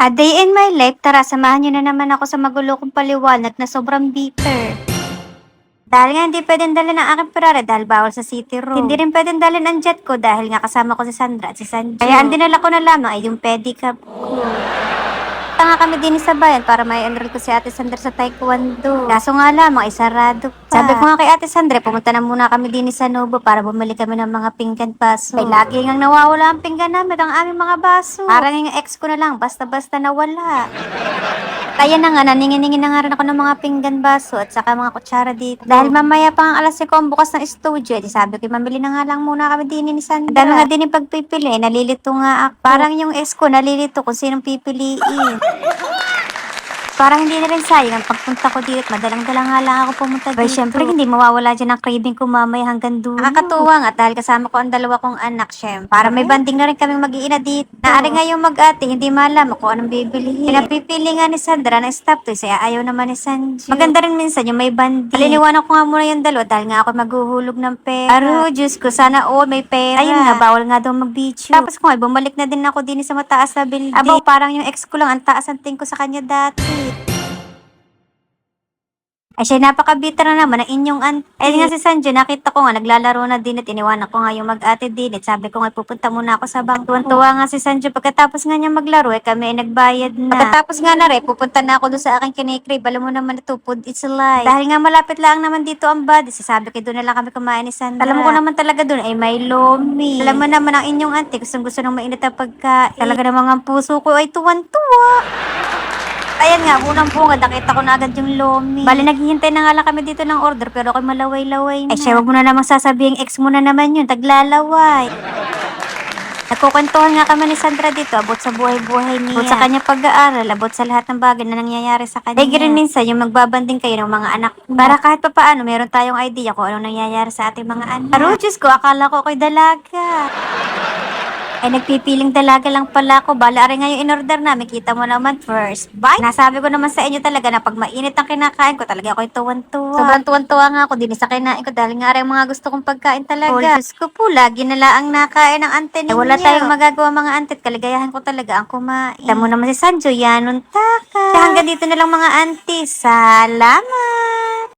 A day in my life, tara samahan niyo na naman ako sa magulo kong paliwanag na sobrang bitter. Dahil nga hindi pwedeng dalhin ang aking Ferrari dahil bawal sa city road. Hindi rin pwedeng dalhin ang jet ko dahil nga kasama ko si Sandra at si Sanjo. Kaya ang dinala ko na lamang ay yung pedicab ko. Punta nga kami din sa bayan para may enroll ko si Ate Sandra sa taekwondo. Kaso nga lamang ay sarado pa. Sabi ko nga kay Ate Sandra, pumunta na muna kami din sa Novo para bumili kami ng mga pinggan baso. Ay lagi ngang nawawala ang pinggan namin ang aming mga baso. Parang yung ex ko na lang, basta-basta nawala. Kaya na nga, naningin-ningin na nga rin ako ng mga pinggan baso at saka mga kutsara dito. Dahil mamaya pa ang alas 5 ang bukas ng studio, di sabi ko, mamili na nga lang muna kami din ni Sandra. Dahil nga din yung pagpipili, nalilito nga ako. Parang yung ex ko, nalilito kung sinong pipiliin. Parang hindi na rin sayang ang pagpunta ko dito at madalang-dalang nga lang ako pumunta dito. Pero syempre hindi mawawala dyan ang craving ko mamaya hanggang dulo. Nakakatuwa nga at dahil kasama ko ang dalawa kong anak syempre. Para may banding na rin kaming mag-iina dito. Naari nga yung mag-ate, hindi malaman kung anong bibilihin. Pinapipili nga ni Sandra ng stop toys, kaya ayaw naman ni Sanjo. Maganda rin minsan yung may banding. Aliniwanan ko nga muna yung dalawa dahil nga ako maghuhulog ng pera. Aro, Diyos ko, sana all may pera. Ayun nga, bawal nga daw mag-beach. Tapos ko nga, bumalik na din ako din sa mataas na building. Abaw, parang yung ex ko lang, ang taas ang tingin ko sa kanya dati. Ay siya, napakabita na naman ang inyong auntie. Ay nga si Sanjo, nakita ko nga, naglalaro na din at iniwanan ko nga yung mag-ate din. At sabi ko nga, pupunta muna ako sa bangko. Tuwan-tuwa nga si Sanjo, pagkatapos nga niya maglaro, kami ay nagbayad na. Pagkatapos nga na rin, pupunta na ako doon sa aking kinikrib. Alam mo naman ito, food is life. Dahil nga malapit lang naman dito ang body, sasabi ko doon na lang kami kumain ni Sandra. Alam mo ko naman talaga doon ay may lomi. Alam mo naman ang inyong auntie, gustong gusto ng mainit ang pagkain. Talaga namang ang puso ko ay tuwan-tuwa. Ayan nga, unang-bunga, nakita ko na agad yung lomi. Bali, naghihintay na nga lang kami dito ng order, pero ako'y malaway-laway na. Ay, siya, wag mo na namang sasabihin, ex mo na naman yun, taglalaway. Nagkukwentuhan nga kami ni Sandra dito, abot sa buhay-buhay niya. Abot sa kanya pag-aaral, abot sa lahat ng bagay na nangyayari sa kanya. Ay, rin minsan, yung magbabanding kayo ng mga anak mo. Para kahit pa paano, meron tayong idea kung anong nangyayari sa ating mga anak. Pero, Diyos ko, akala ko ako'y dalaga. Ay, nagpipiling dalaga lang pala ako. Bala rin nga yung in-order namin. Kita mo naman first bite. Nasabi ko naman sa inyo talaga na pag mainit ang kinakain ko, talaga ako'y tuwan-tuwa. Sobrang tuwan-tuwa nga ako din sa kinain ko dahil nga rin mga gusto kong pagkain talaga. Oh, Diyos ko po, lagi na lang nakain ng ante ninyo. Wala tayong magagawa mga ante at kaligayahan ko talaga ang kumain. Tamo naman si Sanjo, yanun taka. Hanggang dito na lang mga ante. Salamat!